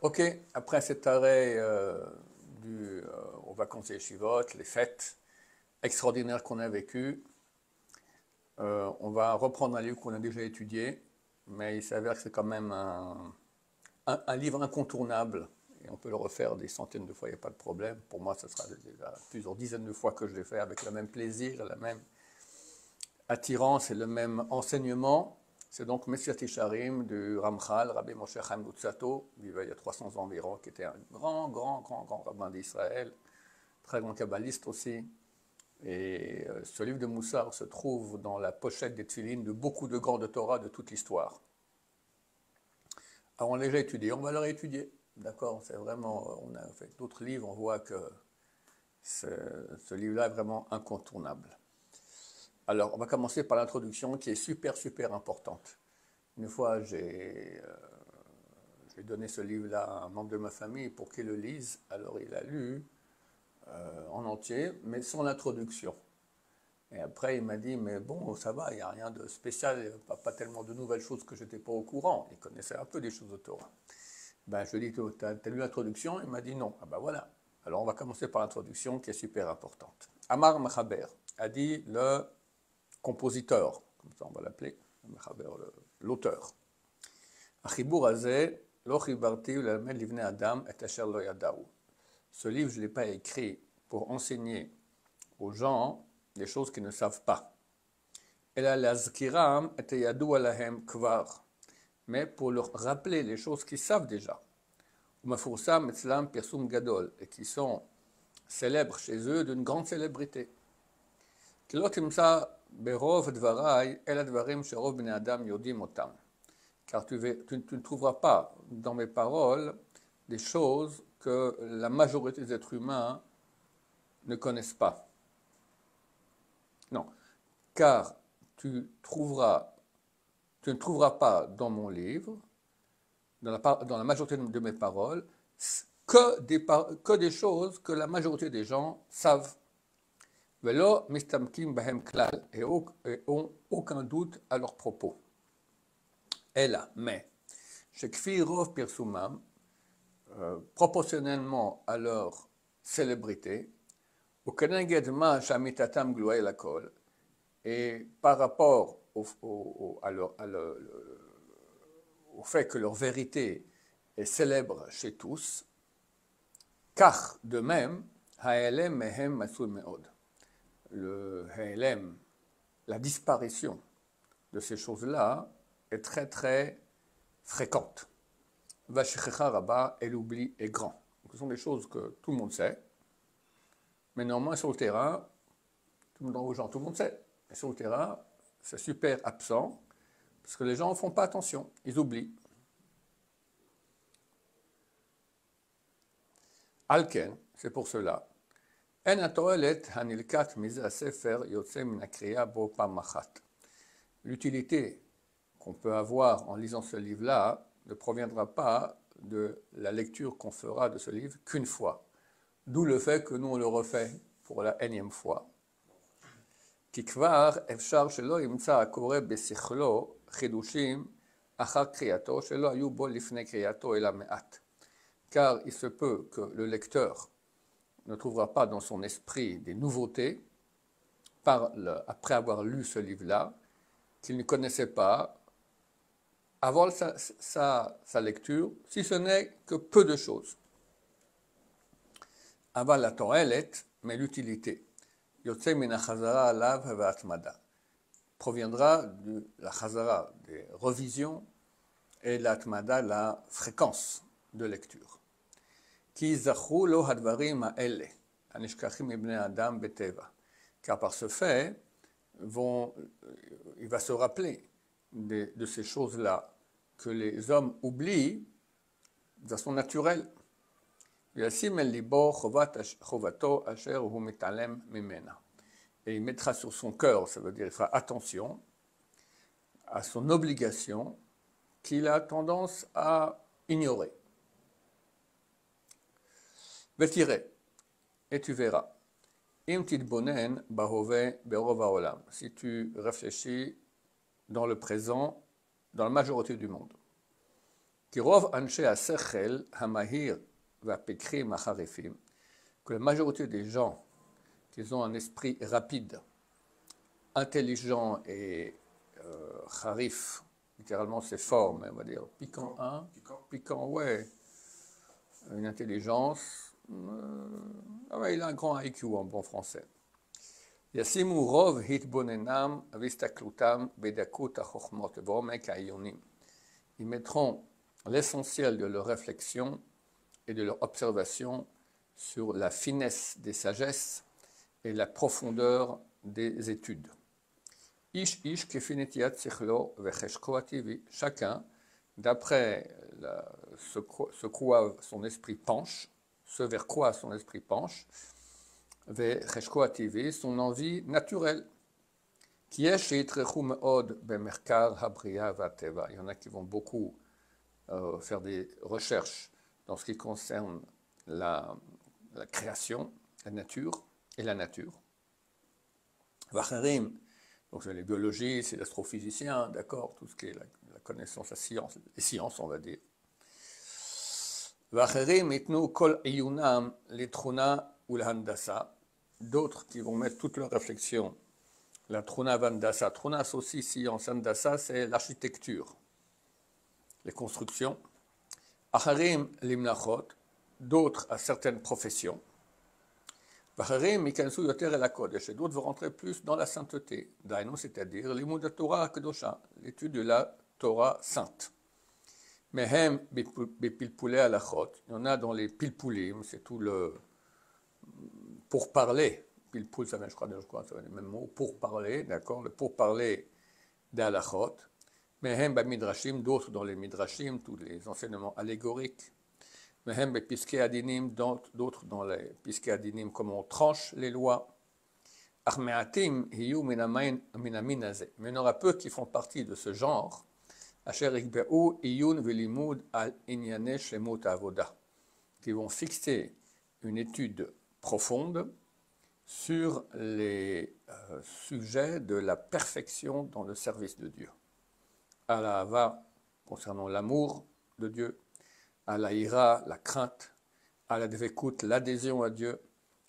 Ok, après cet arrêt aux vacances yeshivot, les fêtes extraordinaires qu'on a vécues, on va reprendre un livre qu'on a déjà étudié, mais il s'avère que c'est quand même un livre incontournable, et on peut le refaire des centaines de fois, il n'y a pas de problème. Pour moi, ce sera déjà plusieurs dizaines de fois que je l'ai fait avec le même plaisir, la même attirance et le même enseignement. C'est donc Messiat Yesharim du Ramchal, Rabbi Moshe Chaim Luzzatto, vivait il y a 300 ans environ, qui était un grand rabbin d'Israël, très grand kabbaliste aussi. Et ce livre de Moussar se trouve dans la pochette des Tfilines de beaucoup de grands de Torah de toute l'histoire. Alors on l'a déjà étudié, on va le réétudier, d'accord? C'est vraiment, on a fait d'autres livres, on voit que ce livre-là est vraiment incontournable. Alors, on va commencer par l'introduction qui est super importante. Une fois, j'ai donné ce livre-là à un membre de ma famille pour qu'il le lise. Alors, il a lu en entier, mais sans l'introduction. Et après, il m'a dit, mais bon, ça va, il n'y a rien de spécial, pas tellement de nouvelles choses que je n'étais pas au courant. Il connaissait un peu des choses de Torah. Ben, je lui ai dit, tu as lu l'introduction? Il m'a dit non. Ah ben voilà. Alors, on va commencer par l'introduction qui est super importante. Amar Machaber a dit le compositeur, comme ça on va l'appeler, l'auteur. Achibur Hazeh, lo chibarti l'almed livnei adam et asher lo yadaou. Ce livre, je ne l'ai pas écrit pour enseigner aux gens des choses qu'ils ne savent pas. Ela lazkiram et yadou alahem kvar, mais pour leur rappeler les choses qu'ils savent déjà. Umafursam etzlam pirsum gadol, et qui sont célèbres chez eux d'une grande célébrité. Car tu ne trouveras pas dans mes paroles des choses que la majorité des êtres humains ne connaissent pas. Non, car tu ne trouveras pas dans mon livre, dans la majorité de mes paroles, que des choses que la majorité des gens savent. Velo mistamkim bahem klal, et ont aucun doute à leur propos. Et là, mais, shekfi rov pirsumam, proportionnellement à leur célébrité, au keneged ma shamitatam glouay lakol, et par rapport au fait que leur vérité est célèbre chez tous, car de même, ha'elem mehem masul meod. Le Ha'elem, la disparition de ces choses-là est très fréquente. Vashichecha Rabba, et l'oubli est grand. Ce sont des choses que tout le monde sait, mais néanmoins sur le terrain, tout le monde sait. Mais sur le terrain, c'est super absent, parce que les gens ne font pas attention, ils oublient. Alken, c'est pour cela. L'utilité qu'on peut avoir en lisant ce livre-là ne proviendra pas de la lecture qu'on fera de ce livre qu'une fois. D'où le fait que nous on le refait pour la énième fois. Car il se peut que le lecteur ne trouvera pas dans son esprit des nouveautés après avoir lu ce livre-là qu'il ne connaissait pas avant sa lecture, si ce n'est que peu de choses. Aval la to'elet, mais l'utilité, yotzei min hachazara alav ve'atmada, proviendra de la chazara, des revisions, et l'atmada, la fréquence de lecture. Ki zachru lo hadvarim ha'ele, hanishkachim mibnei adam beteva. Car par ce fait, il va se rappeler de ces choses-là que les hommes oublient de façon naturelle. Et il mettra sur son cœur, ça veut dire il fera attention à son obligation qu'il a tendance à ignorer. Et tu verras. Im titbonen bahove berov haolam. Si tu réfléchis dans le présent, dans la majorité du monde. Kirov anshe asechel hamahir vapekrim acharifim. Que la majorité des gens qui ont un esprit rapide, intelligent et harif, littéralement c'est fort, mais on va dire piquant, hein? Piquant, ouais. Une intelligence. Ah ouais, il a un grand IQ en bon français. Yasimu rov hitbonenam vistaklutam bedakut achochmot vomek ayonim. Ils mettront l'essentiel de leur réflexion et de leur observation sur la finesse des sagesses et la profondeur des études. Ish ish kefinetiat sichlo vecheshko ativi. Chacun, d'après ce quoi son esprit penche, ce vers quoi son esprit penche, vecheshko ativi, son envie naturelle. Qui est chez Itrechu Meod Bemerkar Habria Vateva. Il y en a qui vont beaucoup faire des recherches dans ce qui concerne la création, la nature et la nature. Vacherim, donc c'est les biologistes, c'est l'astrophysicien, d'accord, tout ce qui est la connaissance, la science, les sciences, on va dire. Vacherim itnu kol iyunam litruna ou handasa. D'autres qui vont mettre toute leur réflexion. La truna vandasa. Truna, c'est aussi science. Handasa, c'est l'architecture, les constructions. Acharim limnachot, d'autres à certaines professions. Vacharim mikansu yoter el hakodesh, et d'autres vont rentrer plus dans la sainteté. Dainu, c'est-à-dire limud Torah akdosha, l'étude de la Torah sainte. Mehem bepilpulei halachot, il y en a dans les pilpulim, c'est tout le pourparler. Pilpul, ça vient, je crois, ça vient du même mot, pourparler, d'accord, le pourparler des halachot. Mehem midrashim, d'autres dans les midrashim, tous les enseignements allégoriques. Mehem piskei adinim, d'autres dans les piskei adinim, comment on tranche les lois. Achmeatim hiyu minamin azeh. Mais il y en aura peu qui font partie de ce genre. Asher ikbe'u iyun velimud al inyane shlemut avoda, qui vont fixer une étude profonde sur les sujets de la perfection dans le service de Dieu. À la hava, concernant l'amour de Dieu, à la ira, la crainte, à la dvekut, l'adhésion à Dieu,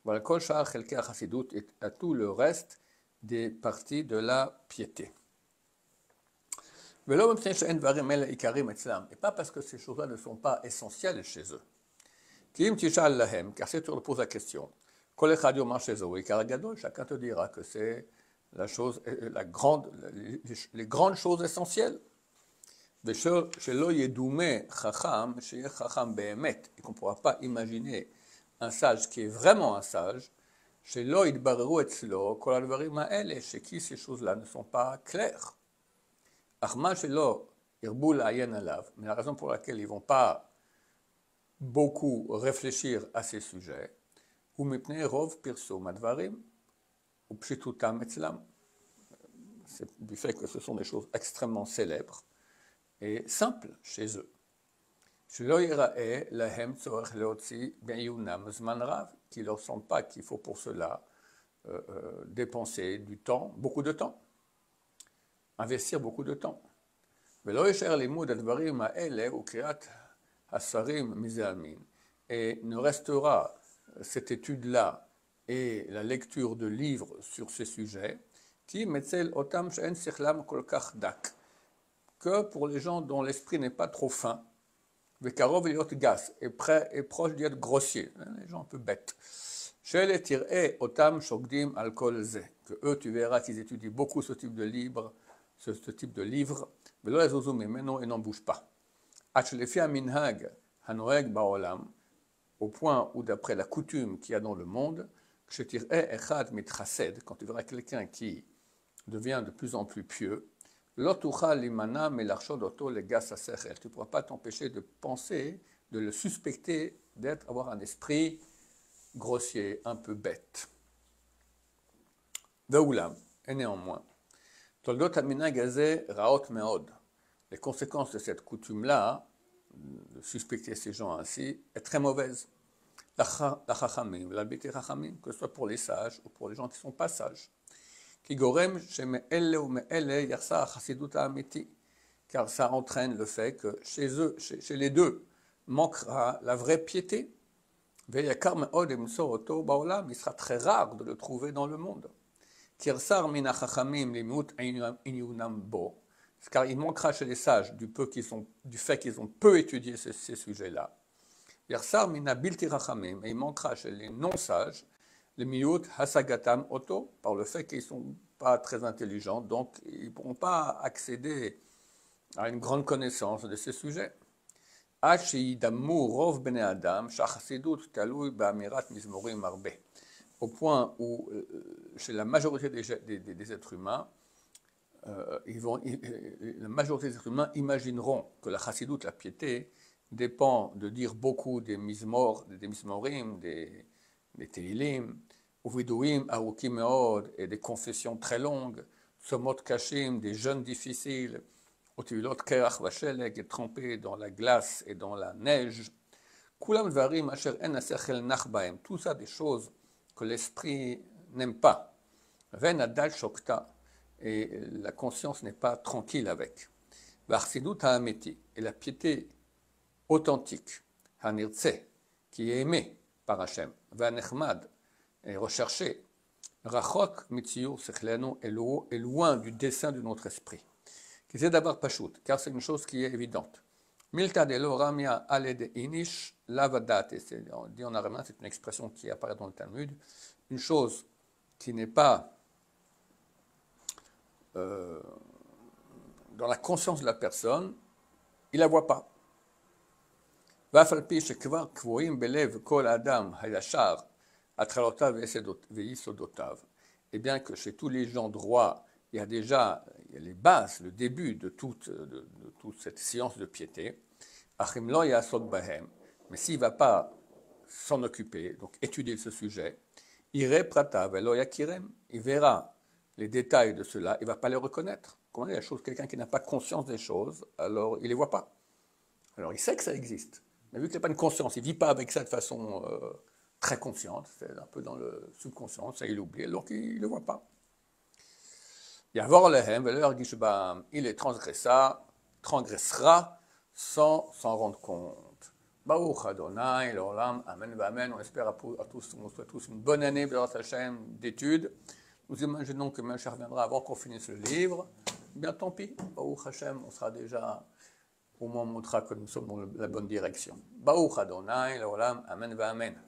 voilà, kol sha'ar chelkei hachassidut, et à tout le reste des parties de la piété. Et pas parce que ces choses-là ne sont pas essentielles chez eux. Car si tu leur poses la question, chacun te dira que c'est la chose, les grandes choses essentielles. Et qu'on ne pourra pas imaginer un sage qui est vraiment un sage, chez qui ces choses-là ne sont pas claires. Mais la raison pour laquelle ils ne vont pas beaucoup réfléchir à ces sujets, c'est du fait que ce sont des choses extrêmement célèbres et simples chez eux. Qui ne leur semble pas qu'il faut pour cela dépenser du temps, beaucoup de temps, investir beaucoup de temps. Et ne restera cette étude-là et la lecture de livres sur ces sujets que pour les gens dont l'esprit n'est pas trop fin, et proche d'être grossier, les gens un peu bêtes. Que eux, tu verras qu'ils étudient beaucoup ce type de livre, et n'en bougent pas. Au point où, d'après la coutume qu'il y a dans le monde, quand tu verras quelqu'un qui devient de plus en plus pieux, tu ne pourras pas t'empêcher de penser, de le suspecter d'avoir un esprit grossier, un peu bête. Et néanmoins, les conséquences de cette coutume-là, de suspecter ces gens ainsi, est très mauvaise. la chachamim, la bité chachamim, que ce soit pour les sages ou pour les gens qui ne sont pas sages. Qui gorem chez me'elle ou me'elle yarsa chassidut ha'amiti, car ça entraîne le fait que chez eux, chez les deux, manquera la vraie piété. Ve'yakar me'od emsor oto ba'olam, il sera très rare de le trouver dans le monde. Kirsar min ha'chachamim limut inyunam bo, car il manquera chez les sages du fait qu'ils ont peu étudié ces sujets-là. Yarsar mina bilti rachamim, et il manquera chez les non-sages, les miut hasagatam oto, par le fait qu'ils ne sont pas très intelligents, donc ils ne pourront pas accéder à une grande connaissance de ces sujets. Rov bnei adam, shachassidut talui ba'amirat mizmorim arbe, au point où, chez la majorité des êtres humains, la majorité des êtres humains imagineront que la chassidut, la piété, dépend de dire beaucoup des mizmorim, des telilim, uvidouim arukim meod, et des confessions très longues, somot kashim, des jeûnes difficiles, otilot kerach vashelek, et trempés dans la glace et dans la neige, kulam dvarim asher en asechel nach baem, tout ça des choses que l'esprit n'aime pas. Ven adal shokta, et la conscience n'est pas tranquille avec. V'achsidut ha'ameti, et la piété authentique, hanirtse, qui est aimé par Hachem, v'anechmad, est recherché, rachok mitziur sechlenu, est loin du dessein de notre esprit. Qui c'est d'abord pachout, car c'est une chose qui est évidente. Milta de lo ramia ale de inish lavadat, et c'est dit en araméen, c'est une expression qui apparaît dans le Talmud, une chose qui n'est pas dans la conscience de la personne, il la voit pas. ואף על פי שכבר קבועים בלב כל האדם הישר התחלותיו ויסודותיו, et bien que chez tous les gens droits, il y a déjà les bases, le début de toute cette science de piété, achim lo yasod bahem, mais s'il ne va pas s'en occuper, donc étudier ce sujet, ire prata velo yakirem, il verra les détails de cela, il ne va pas les reconnaître. Comment il y a quelqu'un qui n'a pas conscience des choses, alors il ne les voit pas. Alors il sait que ça existe. Mais vu qu'il n'a pas une conscience, il ne vit pas avec ça de façon très consciente, c'est un peu dans le subconscient, ça il oublie, alors qu'il ne le voit pas. Yavor lehem, il transgressera sans s'en rendre compte. Baruch Adonai, l'Olam, Amen, Amen. On espère à tous, on souhaite tous une bonne année d'études. Nous imaginons que Mashiach reviendra avant qu'on finisse le livre. Bien tant pis, Baruch Hashem, on sera déjà, au moins on montrera que nous sommes dans la bonne direction. Baruch Adonai, l'Olam, Amen, Amen.